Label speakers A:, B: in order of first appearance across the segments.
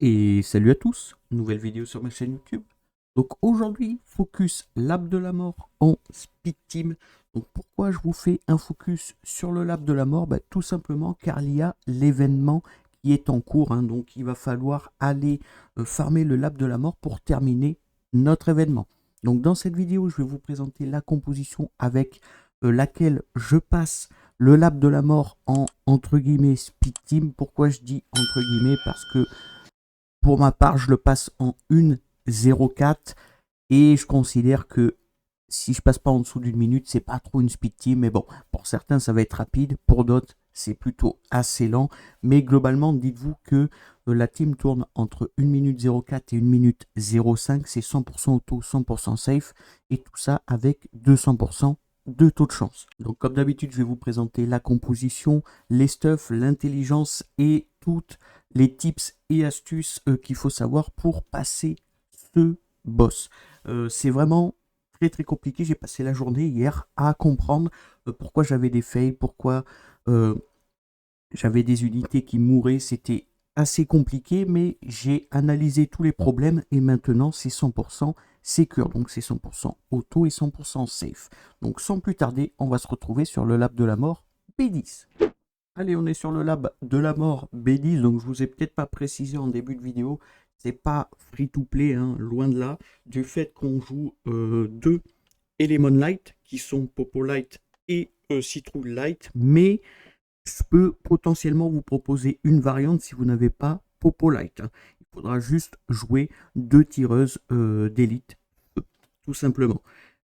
A: Et salut à tous, nouvelle vidéo sur ma chaîne YouTube. Donc aujourd'hui, focus lab de la mort en speed team. Donc pourquoi je vous fais un focus sur le lab de la mort? Tout simplement car il y a l'événement qui est en cours. Donc il va falloir aller farmer le lab de la mort pour terminer notre événement. Donc dans cette vidéo, je vais vous présenter la composition avec laquelle je passe le lab de la mort en entre guillemets speed team. Pourquoi je dis entre guillemets? Parce que pour ma part, je le passe en 1,04 et je considère que si je passe pas en dessous d'une minute, c'est pas trop une speed team. Mais bon, pour certains, ça va être rapide. Pour d'autres, c'est plutôt assez lent. Mais globalement, dites-vous que la team tourne entre 1 minute 04 et 1 minute 05. C'est 100% auto, 100% safe. Et tout ça avec 200% de taux de chance. Donc comme d'habitude, je vais vous présenter la composition, les stuffs, l'intelligence et toutes les tips et astuces qu'il faut savoir pour passer ce boss. C'est vraiment très compliqué. J'ai passé la journée hier à comprendre pourquoi j'avais des fails, pourquoi j'avais des unités qui mouraient. C'était assez compliqué, mais j'ai analysé tous les problèmes et maintenant c'est 100% secure. Donc c'est 100% auto et 100% safe. Donc sans plus tarder, on va se retrouver sur le lab de la mort B10. Allez, on est sur le lab de la mort B10, donc je vous ai peut-être pas précisé en début de vidéo, c'est pas free to play, loin de là, du fait qu'on joue deux Element Light, qui sont Popo Light et Citrouille Light, mais je peux potentiellement vous proposer une variante si vous n'avez pas Popo Light. Il faudra juste jouer deux tireuses d'élite, tout simplement.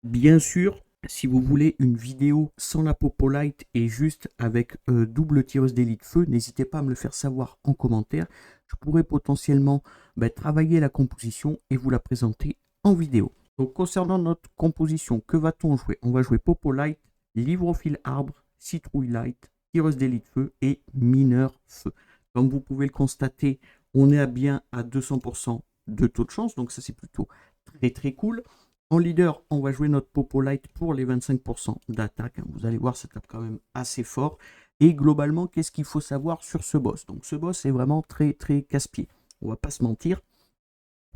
A: Bien sûr, si vous voulez une vidéo sans la Popo Light et juste avec double tireuse d'élite feu, n'hésitez pas à me le faire savoir en commentaire. Je pourrais potentiellement travailler la composition et vous la présenter en vidéo. Donc concernant notre composition, que va-t-on jouer? On va jouer Popo Light, Livrophile Arbre, Citrouille Light, tireuse d'élite feu et mineur feu. Comme vous pouvez le constater, on est bien à 200% de taux de chance, donc ça c'est plutôt très cool. En leader, on va jouer notre Popo Light pour les 25% d'attaque. Vous allez voir, ça tape quand même assez fort. Et globalement, qu'est-ce qu'il faut savoir sur ce boss? Donc ce boss est vraiment très casse-pied. On va pas se mentir.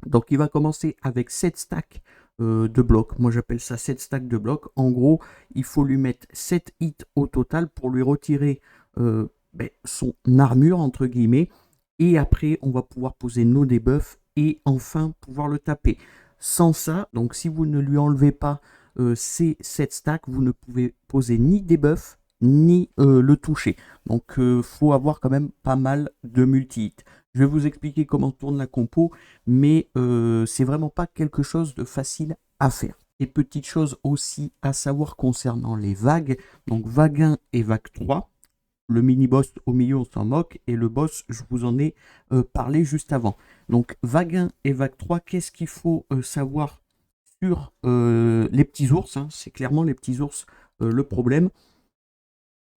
A: Donc il va commencer avec 7 stacks de blocs. Moi j'appelle ça 7 stacks de blocs. En gros, il faut lui mettre 7 hits au total pour lui retirer son armure, entre guillemets. Et après, on va pouvoir poser nos debuffs et enfin pouvoir le taper. Sans ça, donc si vous ne lui enlevez pas ces 7 stacks, vous ne pouvez poser ni debuff ni le toucher. Donc faut avoir quand même pas mal de multi-hits. Je vais vous expliquer comment tourne la compo, mais c'est vraiment pas quelque chose de facile à faire. Et petite chose aussi à savoir concernant les vagues, donc vague 1 et vague 3. Le mini-boss au milieu, on s'en moque. Et le boss, je vous en ai parlé juste avant. Donc, vague 1 et vague 3, qu'est-ce qu'il faut savoir sur les petits ours? C'est clairement les petits ours le problème.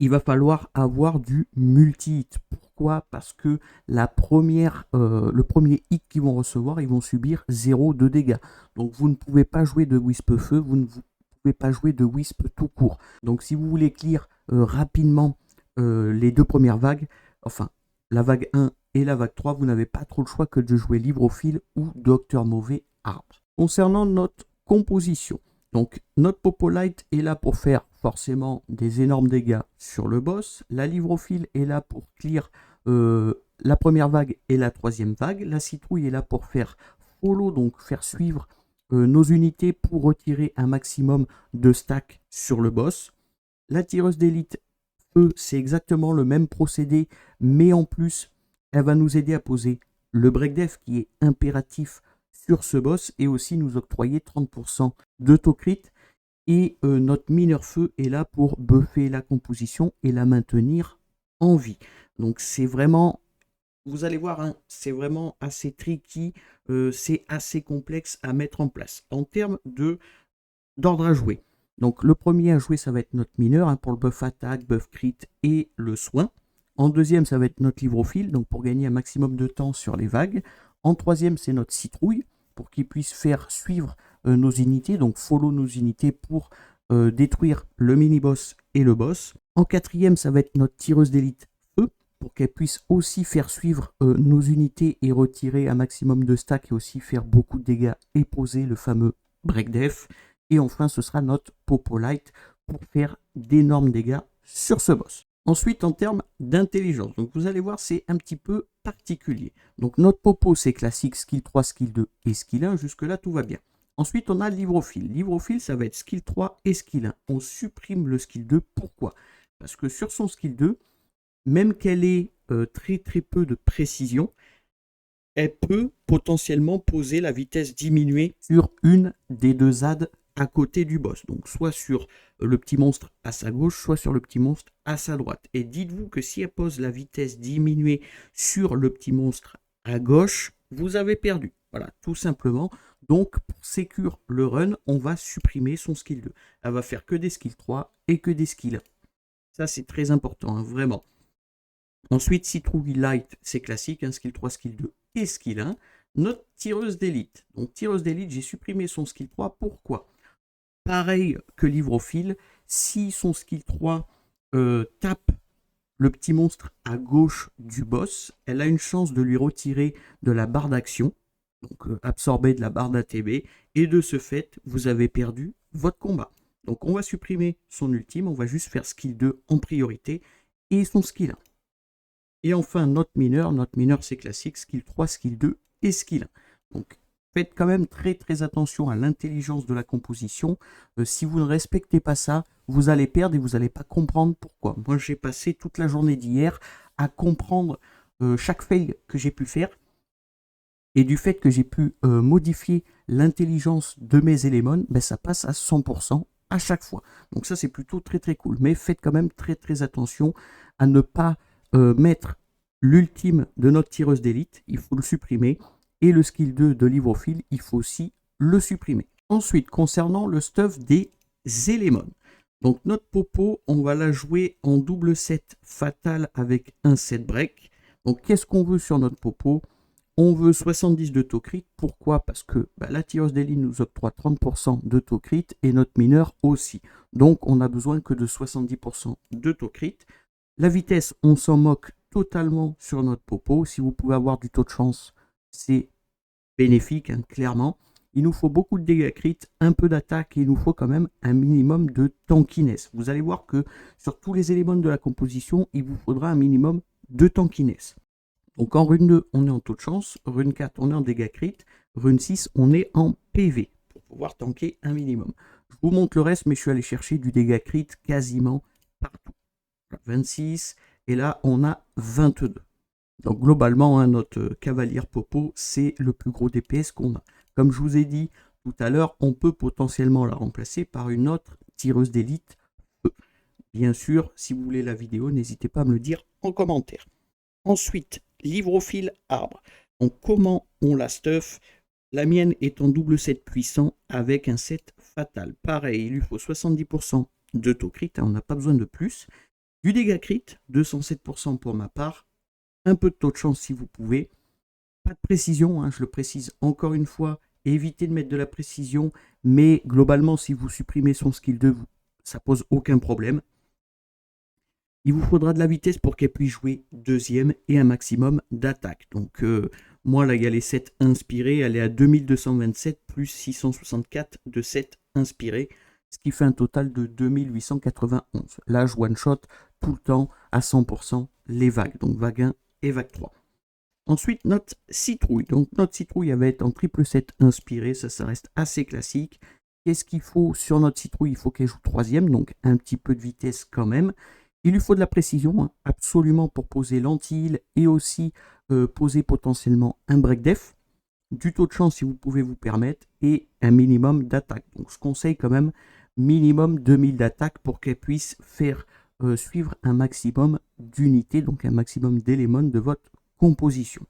A: Il va falloir avoir du multi-hit. Pourquoi? Parce que le premier hit qu'ils vont recevoir, ils vont subir 0 de dégâts. Donc, vous ne pouvez pas jouer de Wisp Feu, vous ne pouvez pas jouer de Wisp tout court. Donc, si vous voulez clear rapidement les deux premières vagues, enfin la vague 1 et la vague 3, vous n'avez pas trop le choix que de jouer Livrophile ou Docteur Mauvais Arbre. Concernant notre composition, donc notre Popo Light est là pour faire forcément des énormes dégâts sur le boss, la Livrophile est là pour clear la première vague et la troisième vague, la Citrouille est là pour faire follow, donc faire suivre nos unités pour retirer un maximum de stacks sur le boss. La tireuse d'élite c'est exactement le même procédé, mais en plus, elle va nous aider à poser le break def qui est impératif sur ce boss et aussi nous octroyer 30% de taux crit. Et notre mineur feu est là pour buffer la composition et la maintenir en vie. Donc c'est vraiment, vous allez voir, c'est vraiment assez tricky, c'est assez complexe à mettre en place. En termes d'ordre à jouer, donc le premier à jouer, ça va être notre mineur pour le buff attaque, buff crit et le soin. En deuxième, ça va être notre livrophile, donc pour gagner un maximum de temps sur les vagues. En troisième, c'est notre citrouille, pour qu'il puisse faire suivre nos unités, donc follow nos unités pour détruire le mini-boss et le boss. En quatrième, ça va être notre tireuse d'élite feu, pour qu'elle puisse aussi faire suivre nos unités et retirer un maximum de stack et aussi faire beaucoup de dégâts et poser le fameux break def. Et enfin, ce sera notre Popo Light pour faire d'énormes dégâts sur ce boss. Ensuite, en termes d'intelligence, donc vous allez voir, c'est un petit peu particulier. Donc notre Popo, c'est classique, skill 3, skill 2 et skill 1. Jusque-là, tout va bien. Ensuite, on a Livrophile. Livrophile, ça va être skill 3 et skill 1. On supprime le skill 2. Pourquoi? Parce que sur son skill 2, même qu'elle ait très peu de précision, elle peut potentiellement poser la vitesse diminuée sur une des deux ZAD à côté du boss. Donc soit sur le petit monstre à sa gauche, soit sur le petit monstre à sa droite. Et dites-vous que si elle pose la vitesse diminuée sur le petit monstre à gauche, vous avez perdu. Voilà, tout simplement. Donc pour sécure le run, on va supprimer son skill 2. Elle va faire que des skills 3 et que des skills 1. Ça c'est très important, hein, vraiment. Ensuite, Citrouille Light, c'est classique, hein, skill 3, skill 2 et skill 1. Notre tireuse d'élite. Donc tireuse d'élite, j'ai supprimé son skill 3. Pourquoi? Pareil que Livrophile, si son skill 3 tape le petit monstre à gauche du boss, elle a une chance de lui retirer de la barre d'action, donc absorber de la barre d'ATB, et de ce fait, vous avez perdu votre combat. Donc on va supprimer son ultime, on va juste faire skill 2 en priorité, et son skill 1. Et enfin, notre mineur c'est classique, skill 3, skill 2 et skill 1. Donc faites quand même très attention à l'intelligence de la composition. Si vous ne respectez pas ça, vous allez perdre et vous n'allez pas comprendre pourquoi. Moi, j'ai passé toute la journée d'hier à comprendre chaque fail que j'ai pu faire. Et du fait que j'ai pu modifier l'intelligence de mes éléments, ben, ça passe à 100% à chaque fois. Donc ça, c'est plutôt très cool. Mais faites quand même très attention à ne pas mettre l'ultime de notre tireuse d'élite. Il faut le supprimer. Et le skill 2 de Livrophile, il faut aussi le supprimer. Ensuite, concernant le stuff des éléments. Donc notre Popo, on va la jouer en double set fatal avec un set break. Donc qu'est-ce qu'on veut sur notre Popo? On veut 70 de taux crit. Pourquoi? Parce que la tireuse d'élite nous octroie 30% de taux crit et notre mineur aussi. Donc on n'a besoin que de 70% de taux crit. La vitesse, on s'en moque totalement sur notre Popo. Si vous pouvez avoir du taux de chance, c'est bénéfique, hein, clairement. Il nous faut beaucoup de dégâts crit, un peu d'attaque et il nous faut quand même un minimum de tankiness. Vous allez voir que sur tous les éléments de la composition, il vous faudra un minimum de tankiness. Donc en rune 2, on est en taux de chance, rune 4, on est en dégâts crit, rune 6, on est en PV pour pouvoir tanker un minimum. Je vous montre le reste, mais je suis allé chercher du dégâts crit quasiment partout. 26, et là on a 22. Donc globalement, hein, notre cavalière Popo, c'est le plus gros DPS qu'on a. Comme je vous ai dit tout à l'heure, on peut potentiellement la remplacer par une autre tireuse d'élite. Bien sûr, si vous voulez la vidéo, n'hésitez pas à me le dire en commentaire. Ensuite, Livrophile arbre. Donc comment on la stuff? La mienne est en double set puissant avec un set fatal. Pareil, il lui faut 70% de taux crit, hein, on n'a pas besoin de plus. Du dégât crit, 207% pour ma part. Un peu de taux de chance si vous pouvez. Pas de précision, hein, je le précise encore une fois. Évitez de mettre de la précision, mais globalement, si vous supprimez son skill 2, ça pose aucun problème. Il vous faudra de la vitesse pour qu'elle puisse jouer deuxième et un maximum d'attaque. Donc moi, la Galet 7 inspirée, elle est à 2227 plus 664 de 7 inspirée, ce qui fait un total de 2891. Là, je one-shot tout le temps à 100% les vagues, donc vague 1 et vague 3. Ensuite, notre citrouille. Donc notre citrouille, elle va être en triple 7 inspirée, ça reste assez classique. Qu'est-ce qu'il faut sur notre citrouille? Il faut qu'elle joue troisième, donc un petit peu de vitesse quand même. Il lui faut de la précision, hein, absolument, pour poser l'anti-heal et aussi poser potentiellement un break def. Du taux de chance si vous pouvez vous permettre et un minimum d'attaque. Donc je conseille quand même minimum 2000 d'attaque pour qu'elle puisse faire suivre un maximum d'unités, donc un maximum d'éléments de votre composition.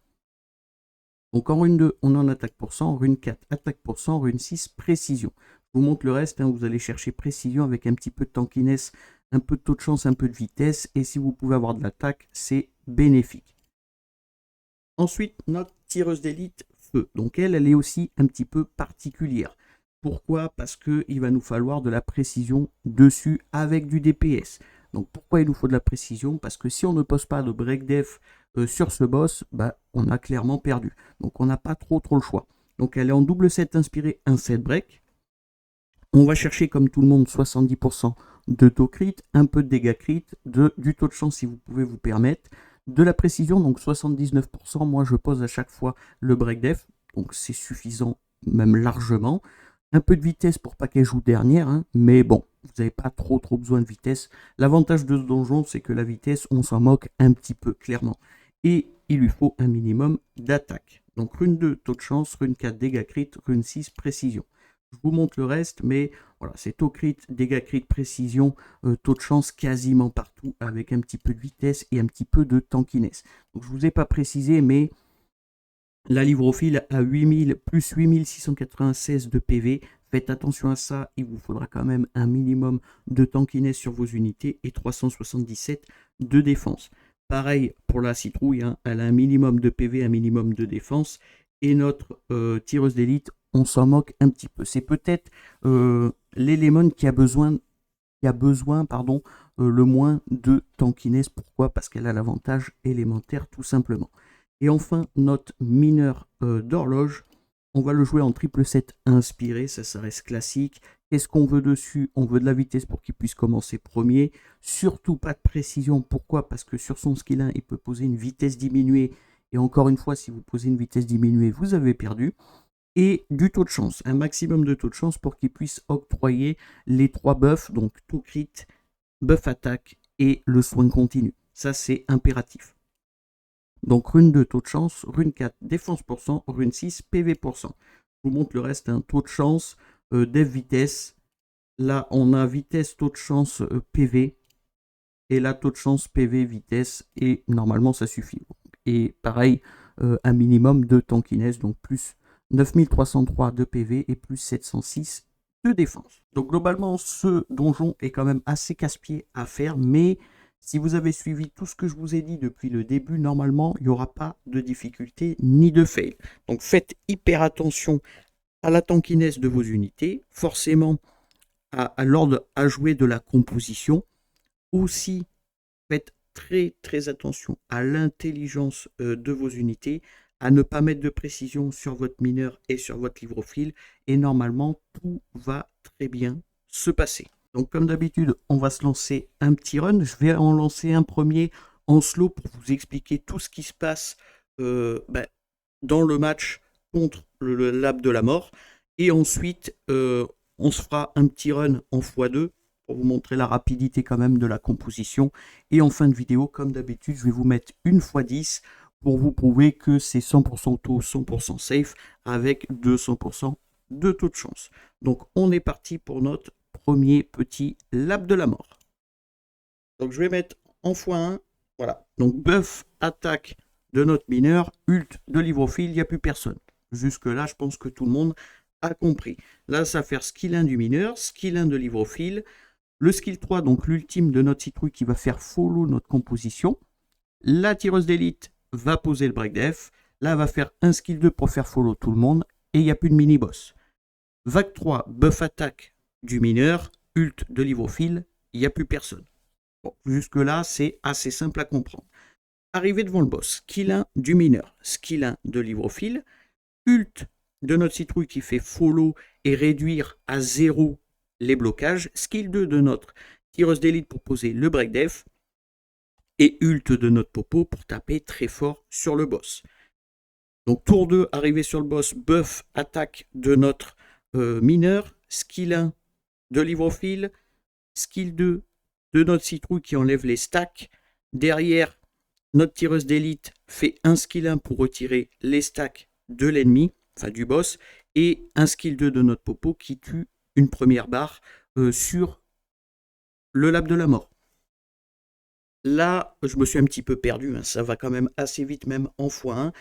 A: Donc en rune 2, on est en attaque pour 100, rune 4, attaque pour 100, rune 6, précision. Je vous montre le reste, hein, vous allez chercher précision avec un petit peu de tankiness, un peu de taux de chance, un peu de vitesse, et si vous pouvez avoir de l'attaque, c'est bénéfique. Ensuite, notre tireuse d'élite feu. Donc elle est aussi un petit peu particulière. Pourquoi? Parce qu'il va nous falloir de la précision dessus avec du DPS. Donc pourquoi il nous faut de la précision? Parce que si on ne pose pas de break def sur ce boss, bah, on a clairement perdu. Donc on n'a pas trop le choix. Donc elle est en double set inspiré, un set break. On va chercher comme tout le monde 70% de taux crit, un peu de dégâts crit, du taux de chance si vous pouvez vous permettre, de la précision, donc 79%. Moi je pose à chaque fois le break def, donc c'est suffisant même largement. Un peu de vitesse pour pas qu'elle joue dernière, hein, mais bon, vous n'avez pas trop besoin de vitesse. L'avantage de ce donjon, c'est que la vitesse, on s'en moque un petit peu, clairement. Et il lui faut un minimum d'attaque. Donc rune 2, taux de chance, rune 4, dégâts crit, rune 6, précision. Je vous montre le reste, mais voilà, c'est taux crit, dégâts crit, précision, taux de chance quasiment partout, avec un petit peu de vitesse et un petit peu de tankiness. Donc je ne vous ai pas précisé, mais la livrophile a 8000 plus 8696 de PV. Faites attention à ça, il vous faudra quand même un minimum de tankiness sur vos unités et 377 de défense. Pareil pour la citrouille, hein, elle a un minimum de PV, un minimum de défense. Et notre tireuse d'élite, on s'en moque un petit peu. C'est peut-être l'élément qui a besoin, le moins de tankiness. Pourquoi? Parce qu'elle a l'avantage élémentaire tout simplement. Et enfin, notre mineur d'horloge, on va le jouer en triple set inspiré, ça reste classique. Qu'est-ce qu'on veut dessus? On veut de la vitesse pour qu'il puisse commencer premier. Surtout pas de précision. Pourquoi? Parce que sur son skill 1, il peut poser une vitesse diminuée. Et encore une fois, si vous posez une vitesse diminuée, vous avez perdu. Et du taux de chance, un maximum de taux de chance pour qu'il puisse octroyer les 3 buffs, donc tout crit, buff attaque et le soin continu. Ça, c'est impératif. Donc rune 2, taux de chance, rune 4, défense pour cent, rune 6, PV pour cent. Je vous montre le reste, un taux de chance, dev vitesse. Là, on a vitesse, taux de chance, PV. Et là, taux de chance, PV, vitesse. Et normalement, ça suffit. Et pareil, un minimum de tankiness, donc plus 9303 de PV et plus 706 de défense. Donc globalement, ce donjon est quand même assez casse-pied à faire, mais si vous avez suivi tout ce que je vous ai dit depuis le début, normalement, il n'y aura pas de difficulté ni de fail. Donc faites hyper attention à la tankiness de vos unités, forcément à l'ordre à jouer de la composition. Aussi, faites très attention à l'intelligence de vos unités, à ne pas mettre de précision sur votre mineur et sur votre livrophile, et normalement, tout va très bien se passer. Donc comme d'habitude, on va se lancer un petit run. Je vais en lancer un premier en slow pour vous expliquer tout ce qui se passe dans le match contre le lab de la mort. Et ensuite, on se fera un petit run en x2 pour vous montrer la rapidité quand même de la composition. Et en fin de vidéo, comme d'habitude, je vais vous mettre une x10 pour vous prouver que c'est 100% taux, 100% safe avec 200% de taux de chance. Donc on est parti pour notre premier petit lab de la mort. Donc je vais mettre en x1, voilà. Donc buff attaque de notre mineur, ult de livrophile, il n'y a plus personne. Jusque là, je pense que tout le monde a compris. Là, ça va faire skill 1 du mineur, skill 1 de livrophile, le skill 3, donc l'ultime de notre citrouille qui va faire follow notre composition. La tireuse d'élite va poser le break def. Là, elle va faire un skill 2 pour faire follow tout le monde. Et il n'y a plus de mini-boss. Vague 3, buff attaque du mineur, ult de livrophile, il n'y a plus personne. Bon, jusque-là, c'est assez simple à comprendre. Arrivé devant le boss, skill 1 du mineur, skill 1 de livrophile, ult de notre citrouille qui fait follow et réduire à 0 les blocages, skill 2 de notre tireuse d'élite pour poser le break def, et ult de notre popo pour taper très fort sur le boss. Donc tour 2, arrivé sur le boss, buff attaque de notre mineur, skill 1 de livrophile, skill 2 de notre citrouille qui enlève les stacks. Derrière, notre tireuse d'élite fait un skill 1 pour retirer les stacks de l'ennemi, enfin du boss, et un skill 2 de notre popo qui tue une première barre sur le lab de la mort. Là, je me suis un petit peu perdu, hein, ça va quand même assez vite, même en x1.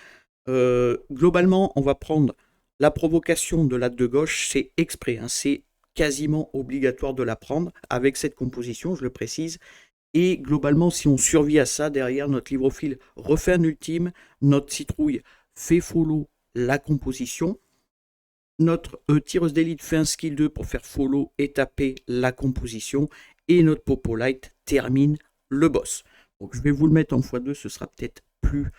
A: Globalement, on va prendre la provocation de la de gauche, c'est exprès, hein, c'est quasiment obligatoire de la prendre avec cette composition, je le précise. Et globalement, si on survit à ça, derrière, notre livrophile refait un ultime, notre citrouille fait follow la composition, notre tireuse d'élite fait un skill 2 pour faire follow et taper la composition, et notre popo light termine le boss. Donc je vais vous le mettre en x2, ce sera peut-être plus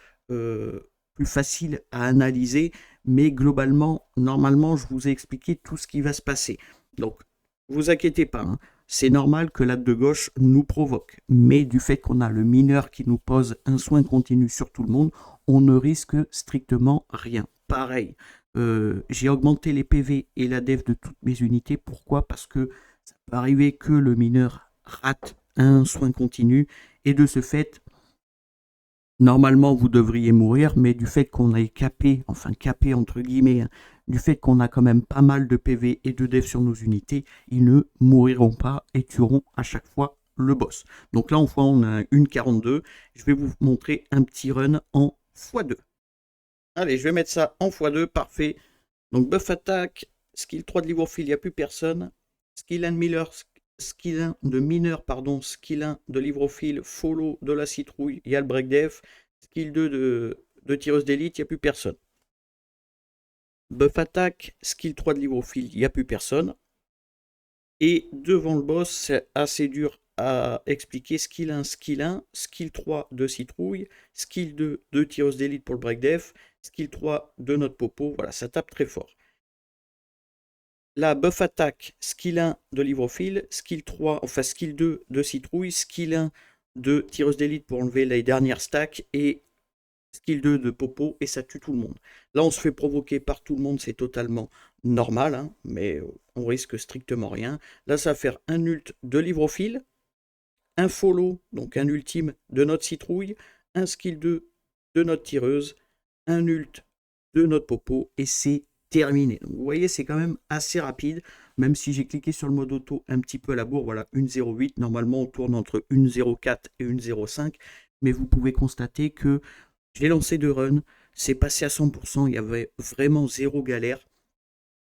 A: facile à analyser, mais globalement, normalement, je vous ai expliqué tout ce qui va se passer. Donc, vous inquiétez pas, hein, c'est normal que l'AD de gauche nous provoque, mais du fait qu'on a le mineur qui nous pose un soin continu sur tout le monde, on ne risque strictement rien. Pareil, j'ai augmenté les PV et la def de toutes mes unités. Pourquoi? Parce que ça peut arriver que le mineur rate un soin continu, et de ce fait, normalement, vous devriez mourir, mais du fait qu'on ait capé, enfin capé entre guillemets, hein, du fait qu'on a quand même pas mal de PV et de def sur nos unités, ils ne mouriront pas et tueront à chaque fois le boss. Donc là, enfin, on a une 42. Je vais vous montrer un petit run en x2. Allez, je vais mettre ça en x2, parfait. Donc buff attaque, skill 3 de Livrophile, il n'y a plus personne. Skill 1 de Miller, skill 1 de mineur, pardon, skill 1 de Livrophile, follow de la citrouille, il y a le break def. Skill 2 de tireuse d'élite, il n'y a plus personne. Buff attaque, skill 3 de Livrophile, il n'y a plus personne. Et devant le boss, c'est assez dur à expliquer. Skill 1, skill 1, skill 3 de citrouille, skill 2 de tireuse d'élite pour le break def, skill 3 de notre popo. Voilà, ça tape très fort. La buff attaque, skill 1 de Livrophile, skill 3, enfin skill 2 de citrouille, skill 1 de tireuse d'élite pour enlever les dernières stacks et skill 2 de popo, et ça tue tout le monde. Là, on se fait provoquer par tout le monde, c'est totalement normal, hein, mais on risque strictement rien. Là, ça va faire un ult de Livrophile, un follow, donc un ultime de notre citrouille, un skill 2 de notre tireuse, un ult de notre popo, et c'est terminé. Donc, vous voyez, c'est quand même assez rapide, même si j'ai cliqué sur le mode auto un petit peu à la bourre. Voilà, 1.08, normalement on tourne entre 1.04 et 1.05, mais vous pouvez constater que j'ai lancé 2 runs, c'est passé à 100%, il y avait vraiment zéro galère.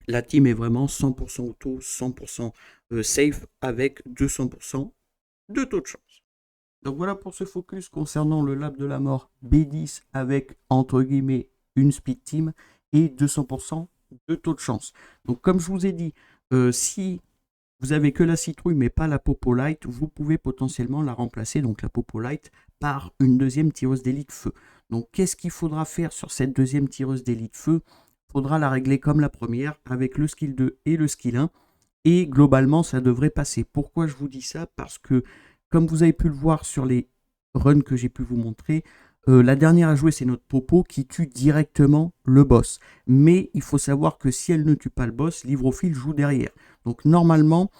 A: La team est vraiment 100% auto, 100% safe, avec 200% de taux de chance. Donc voilà pour ce focus concernant le lab de la mort B10 avec entre guillemets une speed team et 200% de taux de chance. Donc comme je vous ai dit, si vous avez que la citrouille mais pas la Popo Light, vous pouvez potentiellement la remplacer, donc la Popo Light, par une deuxième tireuse d'élite feu. Donc qu'est-ce qu'il faudra faire sur cette deuxième tireuse d'élite feu? Il faudra la régler comme la première avec le skill 2 et le skill 1. Et globalement, ça devrait passer. Pourquoi je vous dis ça? Parce que, comme vous avez pu le voir sur les runs que j'ai pu vous montrer, la dernière à jouer, c'est notre Popo qui tue directement le boss. Mais il faut savoir que si elle ne tue pas le boss, Livrophile joue derrière. Donc normalement,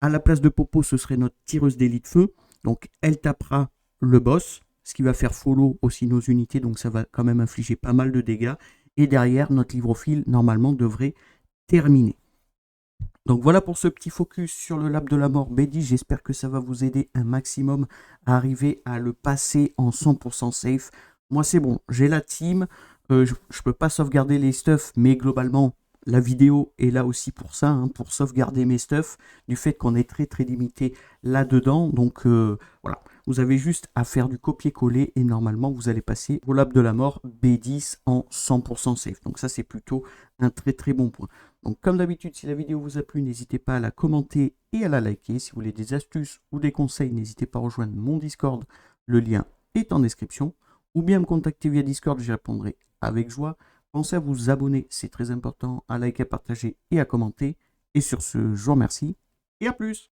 A: à la place de Popo, ce serait notre tireuse d'élite feu. Donc elle tapera le boss, ce qui va faire follow aussi nos unités. Donc ça va quand même infliger pas mal de dégâts. Et derrière, notre Livrophile, normalement, devrait terminer. Donc voilà pour ce petit focus sur le lab de la mort B10. J'espère que ça va vous aider un maximum à arriver à le passer en 100% safe. Moi c'est bon, j'ai la team, je ne peux pas sauvegarder les stuffs, mais globalement la vidéo est là aussi pour ça, hein, pour sauvegarder mes stuffs, du fait qu'on est très limité là-dedans. Donc voilà, vous avez juste à faire du copier-coller et normalement vous allez passer au lab de la mort B10 en 100% safe. Donc ça c'est plutôt un très bon point. Donc comme d'habitude, si la vidéo vous a plu, n'hésitez pas à la commenter et à la liker. Si vous voulez des astuces ou des conseils, n'hésitez pas à rejoindre mon Discord, le lien est en description. Ou bien me contacter via Discord, j'y répondrai avec joie. Pensez à vous abonner, c'est très important, à liker, à partager et à commenter. Et sur ce, je vous remercie et à plus.